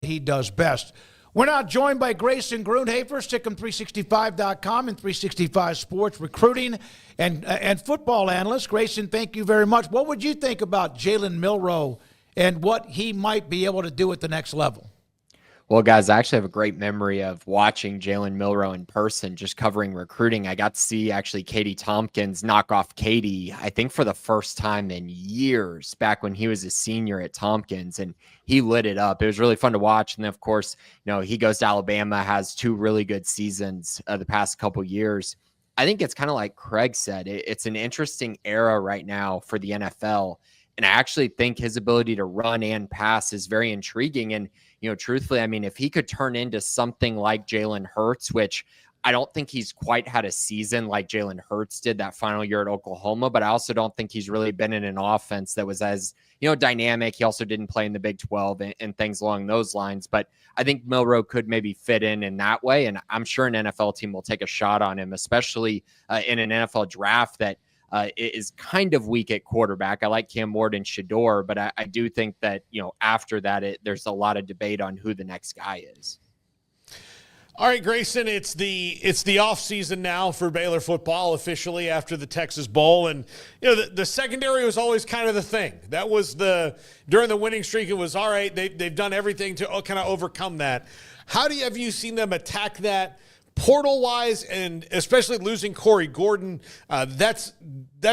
he does best. We're now joined by Grayson Grundhoefer, Sic'em365.com and 365 Sports recruiting and football analyst. Grayson, thank you very much. What would you think about Jalen Milroe and what he might be able to do at the next level? Well, guys, I actually have a great memory of watching Jalen Milroe in person, just covering recruiting. I got to see actually Katie Tompkins knock off Katie, I think for the first time in years, back when he was a senior at Tompkins, and he lit it up. It was really fun to watch. And then, of course, he goes to Alabama, has two really good seasons the past couple years. I think it's kind of like Craig said, it's an interesting era right now for the NFL. And I actually think his ability to run and pass is very intriguing. And, truthfully, I mean, if he could turn into something like Jalen Hurts, which I don't think he's quite had a season like Jalen Hurts did that final year at Oklahoma, but I also don't think he's really been in an offense that was as, dynamic. He also didn't play in the Big 12 and things along those lines. But I think Milroe could maybe fit in that way. And I'm sure an NFL team will take a shot on him, especially in an NFL draft that is kind of weak at quarterback. I like Cam Ward and Shador, but I do think that, after that, there's a lot of debate on who the next guy is. All right, Grayson, it's the offseason now for Baylor football officially after the Texas Bowl. And, the secondary was always kind of the thing. That was during the winning streak, it was all right. They've done everything to kind of overcome that. Have you seen them attack that portal-wise, and especially losing Corey Gordon? That's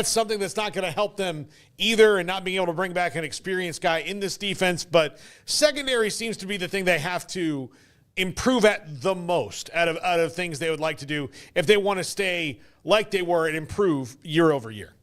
something that's not going to help them either, and not being able to bring back an experienced guy in this defense. But secondary seems to be the thing they have to improve at the most out of things they would like to do if they want to stay like they were and improve year over year.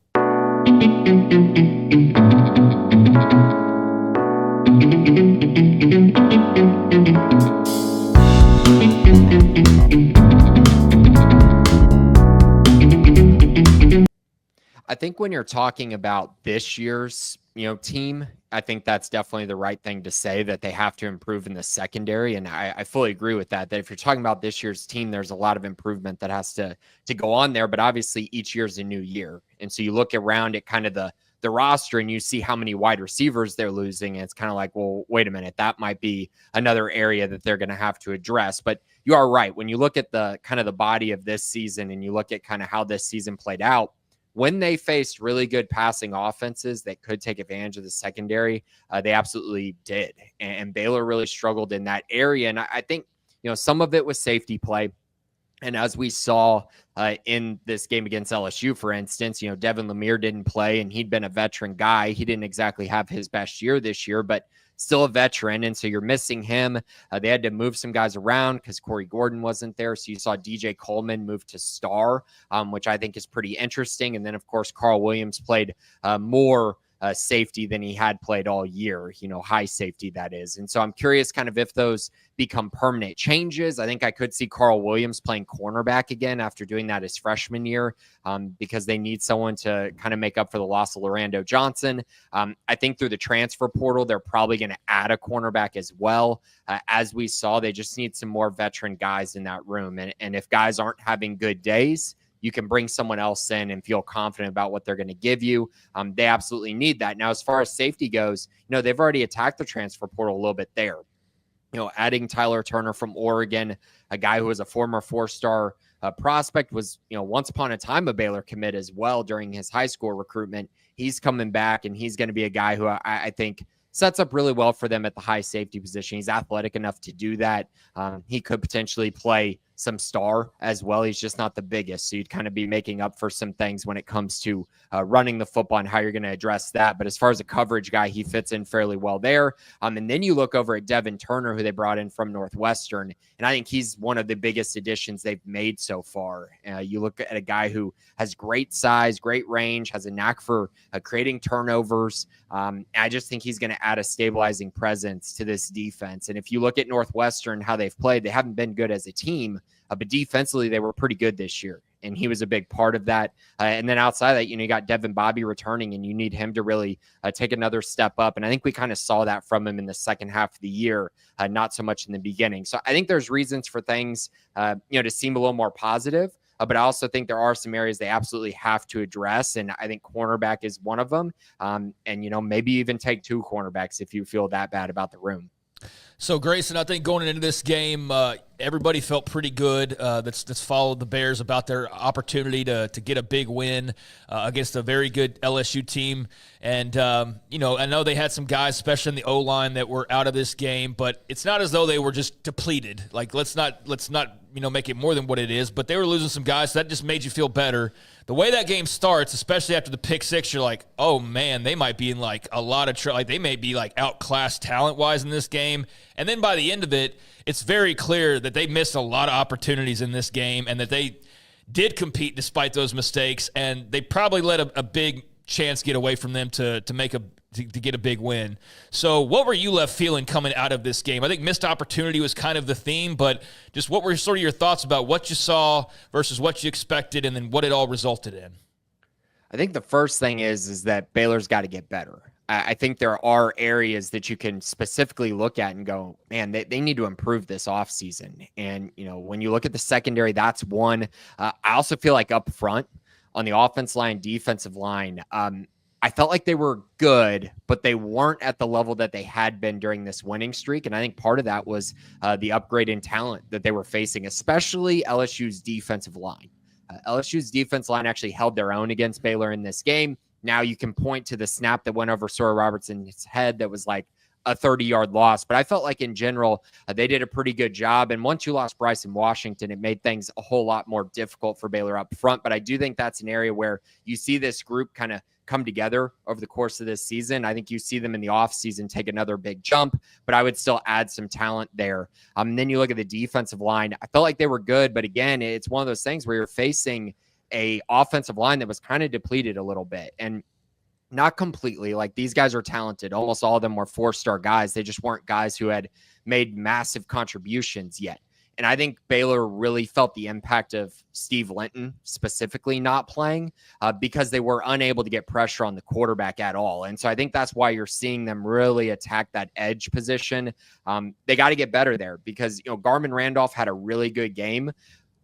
I think when you're talking about this year's, team, I think that's definitely the right thing to say, that they have to improve in the secondary. And I fully agree with that if you're talking about this year's team, there's a lot of improvement that has to go on there. But obviously each year's a new year. And so you look around at kind of the roster and you see how many wide receivers they're losing. And it's kind of like, well, wait a minute, that might be another area that they're going to have to address. But you are right. When you look at the kind of the body of this season and you look at kind of how this season played out, when they faced really good passing offenses that could take advantage of the secondary, they absolutely did. And Baylor really struggled in that area. And I think, some of it was safety play. And as we saw in this game against LSU, for instance, Devin Lemire didn't play, and he'd been a veteran guy. He didn't exactly have his best year this year, but still a veteran. And so you're missing him. They had to move some guys around because Corey Gordon wasn't there. So you saw DJ Coleman move to star, which I think is pretty interesting. And then, of course, Carl Williams played more safety than he had played all year, high safety, that is. And so I'm curious kind of if those become permanent changes. I think I could see Carl Williams playing cornerback again after doing that his freshman year, because they need someone to kind of make up for the loss of Lorando Johnson. I think through the transfer portal, they're probably going to add a cornerback as well. As we saw, they just need some more veteran guys in that room. And if guys aren't having good days, you can bring someone else in and feel confident about what they're going to give you. They absolutely need that. Now, as far as safety goes, they've already attacked the transfer portal a little bit there. Adding Tyler Turner from Oregon, a guy who was a former four-star prospect, was, once upon a time a Baylor commit as well during his high school recruitment. He's coming back, and he's going to be a guy who I think sets up really well for them at the high safety position. He's athletic enough to do that. He could potentially play some star as well. He's just not the biggest. So you'd kind of be making up for some things when it comes to running the football and how you're going to address that. But as far as a coverage guy, he fits in fairly well there. And then you look over at Devin Turner, who they brought in from Northwestern. And I think he's one of the biggest additions they've made so far. You look at a guy who has great size, great range, has a knack for creating turnovers. I just think he's going to add a stabilizing presence to this defense. And if you look at Northwestern, how they've played, they haven't been good as a team, but defensively they were pretty good this year. And he was a big part of that. And then outside of that, you got Devin Bobby returning, and you need him to really take another step up. And I think we kind of saw that from him in the second half of the year, not so much in the beginning. So I think there's reasons for things, to seem a little more positive. But I also think there are some areas they absolutely have to address. And I think cornerback is one of them. And, maybe even take two cornerbacks if you feel that bad about the room. So, Grayson, I think going into this game, everybody felt pretty good that's followed the Bears about their opportunity to get a big win against a very good LSU team. And, I know they had some guys, especially in the O-line, that were out of this game, but it's not as though they were just depleted. Like, let's not make it more than what it is, but they were losing some guys, so that just made you feel better. The way that game starts, especially after the pick six, you're like, oh, man, they might be in, like, a lot of trouble. Like, they may be, like, outclassed talent-wise in this game. And then by the end of it, it's very clear that they missed a lot of opportunities in this game and that they did compete despite those mistakes, and they probably let a big chance get away from them to get a big win. So what were you left feeling coming out of this game? I think missed opportunity was kind of the theme, but just what were sort of your thoughts about what you saw versus what you expected and then what it all resulted in? I think the first thing is that Baylor's got to get better. I think there are areas that you can specifically look at and go, man, they need to improve this offseason. And, when you look at the secondary, that's one. I also feel like up front on the offense line, defensive line, I felt like they were good, but they weren't at the level that they had been during this winning streak. And I think part of that was the upgrade in talent that they were facing, especially LSU's defensive line. LSU's defense line actually held their own against Baylor in this game. Now you can point to the snap that went over Sora Robertson's head that was like a 30-yard loss. But I felt like in general, they did a pretty good job. And once you lost Bryson Washington, it made things a whole lot more difficult for Baylor up front. But I do think that's an area where you see this group kind of come together over the course of this season. I think you see them in the offseason take another big jump, but I would still add some talent there. And then you look at the defensive line. I felt like they were good, but again, it's one of those things where you're facing a offensive line that was kind of depleted a little bit, and not completely. Like, these guys are talented. Almost all of them were 4-star guys. They just weren't guys who had made massive contributions yet. And I think Baylor really felt the impact of Steve Linton specifically not playing because they were unable to get pressure on the quarterback at all. And so I think that's why you're seeing them really attack that edge position. They got to get better there because, Garmin Randolph had a really good game.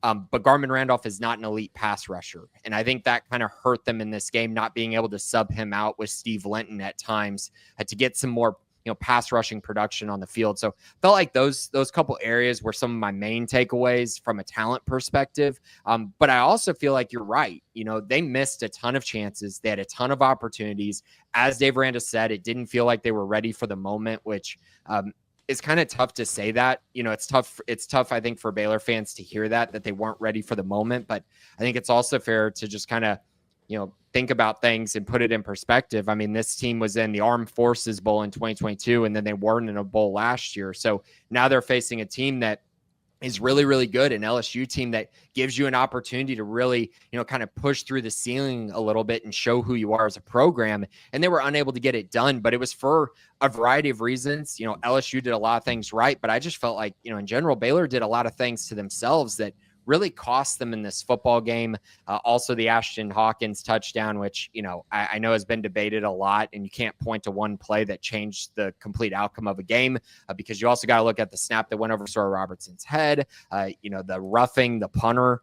But Garmin Randolph is not an elite pass rusher. And I think that kind of hurt them in this game, not being able to sub him out with Steve Linton at times to get some more pass rushing production on the field. So felt like those couple areas were some of my main takeaways from a talent perspective. But I also feel like you're right. They missed a ton of chances. They had a ton of opportunities. As Dave Aranda said, it didn't feel like they were ready for the moment, which it's kind of tough to say that. It's tough, I think, for Baylor fans to hear that they weren't ready for the moment. But I think it's also fair to just kind of, think about things and put it in perspective. I mean, this team was in the Armed Forces Bowl in 2022, and then they weren't in a bowl last year. So now they're facing a team that is really, really good, an LSU team that gives you an opportunity to really, kind of push through the ceiling a little bit and show who you are as a program. And they were unable to get it done, but it was for a variety of reasons. LSU did a lot of things right, but I just felt like, in general, Baylor did a lot of things to themselves that really cost them in this football game. Also the Ashton Hawkins touchdown, which, I know has been debated a lot, and you can't point to one play that changed the complete outcome of a game because you also got to look at the snap that went over Sora Robertson's head, the roughing the punter,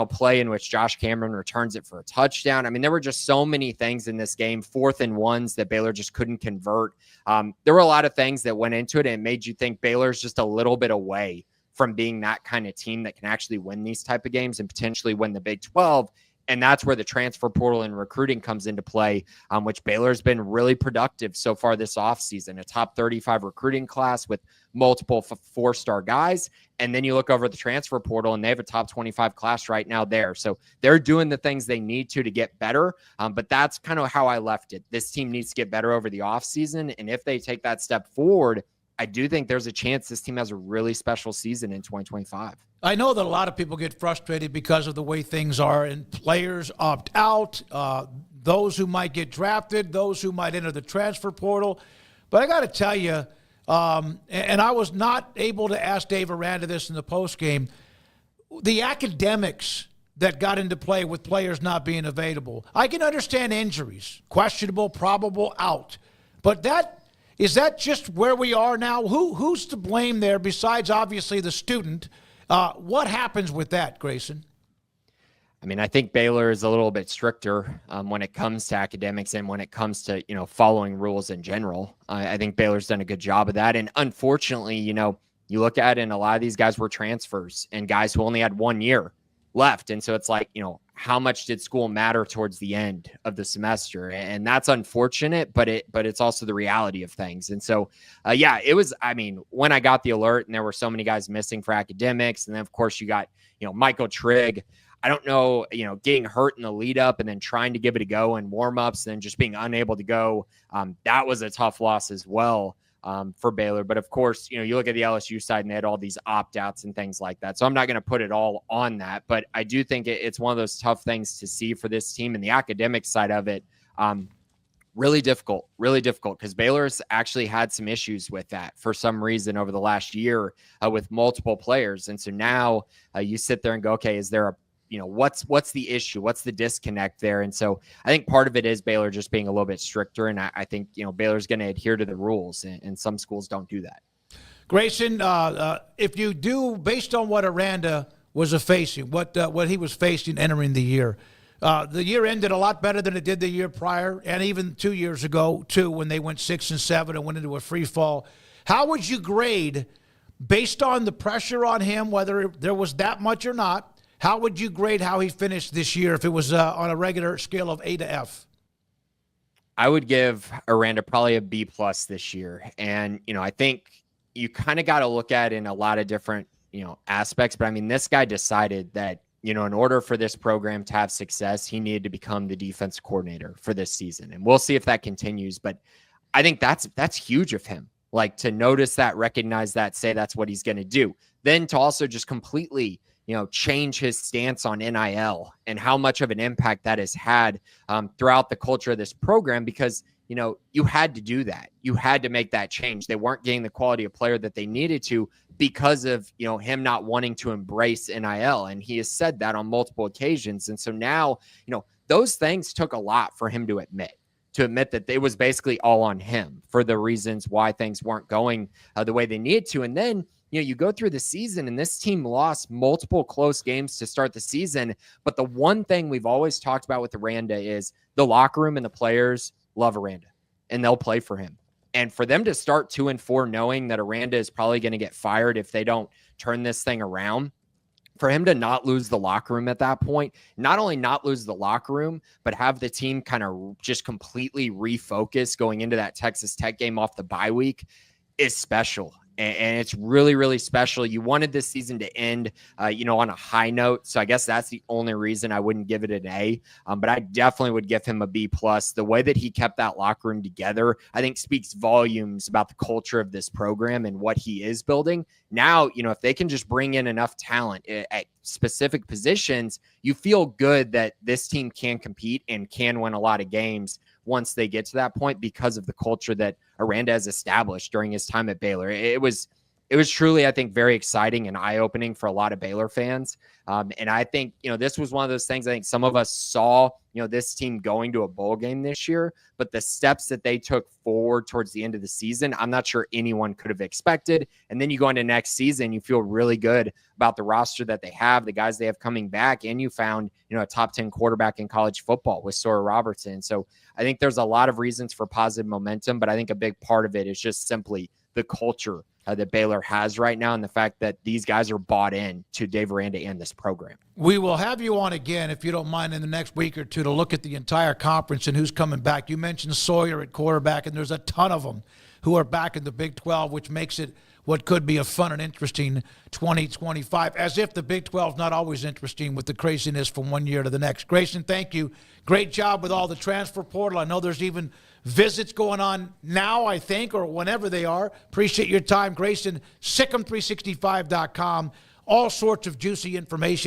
play in which Josh Cameron returns it for a touchdown. I mean, there were just so many things in this game, 4th and 1s that Baylor just couldn't convert. There were a lot of things that went into it and it made you think Baylor's just a little bit away from being that kind of team that can actually win these type of games and potentially win the Big 12. And that's where the transfer portal and recruiting comes into play, which Baylor's been really productive so far this offseason, a top 35 recruiting class with multiple 4-star guys. And then you look over the transfer portal and they have a top 25 class right now there. So they're doing the things they need to get better. But that's kind of how I left it. This team needs to get better over the offseason. And if they take that step forward, I do think there's a chance this team has a really special season in 2025. I know that a lot of people get frustrated because of the way things are, and players opt out, those who might get drafted, those who might enter the transfer portal. But I got to tell you, and I was not able to ask Dave Aranda this in the postgame, the academics that got into play with players not being available. I can understand injuries, questionable, probable, out. But is that just where we are now? Who's to blame there besides obviously the student? What happens with that, Grayson? I mean, I think Baylor is a little bit stricter when it comes to academics and when it comes to, following rules in general. I think Baylor's done a good job of that. And unfortunately, you look at it and a lot of these guys were transfers and guys who only had 1 year left. And so it's like, how much did school matter towards the end of the semester? And that's unfortunate, but it's also the reality of things. And so, it was, when I got the alert and there were so many guys missing for academics, and then of course you got, Michael Trigg, I don't know, getting hurt in the lead up and then trying to give it a go in warmups and then just being unable to go. That was a tough loss as well for Baylor. But of course, you look at the LSU side and they had all these opt-outs and things like that. So I'm not going to put it all on that, but I do think it's one of those tough things to see for this team, and the academic side of it. Really difficult because Baylor's actually had some issues with that for some reason over the last year with multiple players. And so now you sit there and go, okay, is there a, what's the issue? What's the disconnect there? And so I think part of it is Baylor just being a little bit stricter. And I think, Baylor's going to adhere to the rules, and some schools don't do that. Grayson, if you do, based on what Aranda was facing, what he was facing entering the year ended a lot better than it did the year prior, and even 2 years ago, too, when they went 6-7 and went into a free fall. How would you grade, based on the pressure on him, whether there was that much or not, how would you grade how he finished this year if it was on a regular scale of A to F? I would give Aranda probably a B+ this year. And, I think you kind of got to look at it in a lot of different, aspects. But this guy decided that, in order for this program to have success, he needed to become the defense coordinator for this season. And we'll see if that continues. But I think that's huge of him, like to notice that, recognize that, say that's what he's going to do. Then to also just completely, change his stance on NIL and how much of an impact that has had throughout the culture of this program, because, you had to do that. You had to make that change. They weren't getting the quality of player that they needed to because of, him not wanting to embrace NIL. And he has said that on multiple occasions. And so now, those things took a lot for him to admit that it was basically all on him for the reasons why things weren't going the way they needed to. And then, you go through the season and this team lost multiple close games to start the season. But the one thing we've always talked about with Aranda is the locker room and the players love Aranda and they'll play for him. And for them to start 2-4, knowing that Aranda is probably going to get fired if they don't turn this thing around, for him to not lose the locker room at that point, not only not lose the locker room, but have the team kind of just completely refocus going into that Texas Tech game off the bye week is special. And it's really, really special. You wanted this season to end, on a high note. So I guess that's the only reason I wouldn't give it an A. But I definitely would give him a B+. The way that he kept that locker room together, I think speaks volumes about the culture of this program and what he is building. Now, if they can just bring in enough talent at specific positions, you feel good that this team can compete and can win a lot of games once they get to that point because of the culture that Aranda has established during his time at Baylor. It was truly, I think, very exciting and eye-opening for a lot of Baylor fans. And I think, this was one of those things I think some of us saw, this team going to a bowl game this year, but the steps that they took forward towards the end of the season, I'm not sure anyone could have expected. And then you go into next season, you feel really good about the roster that they have, the guys they have coming back, and you found, a top 10 quarterback in college football with Sawyer Robertson. So I think there's a lot of reasons for positive momentum, but I think a big part of it is just simply the culture that Baylor has right now and the fact that these guys are bought in to Dave Aranda and this program. We will have you on again, if you don't mind, in the next week or two to look at the entire conference and who's coming back. You mentioned Sawyer at quarterback, and there's a ton of them who are back in the Big 12, which makes it what could be a fun and interesting 2025, as if the Big 12 is not always interesting with the craziness from one year to the next. Grayson, thank you. Great job with all the transfer portal. I know there's even visits going on now, I think, or whenever they are. Appreciate your time, Grayson. Sic'em365.com. All sorts of juicy information.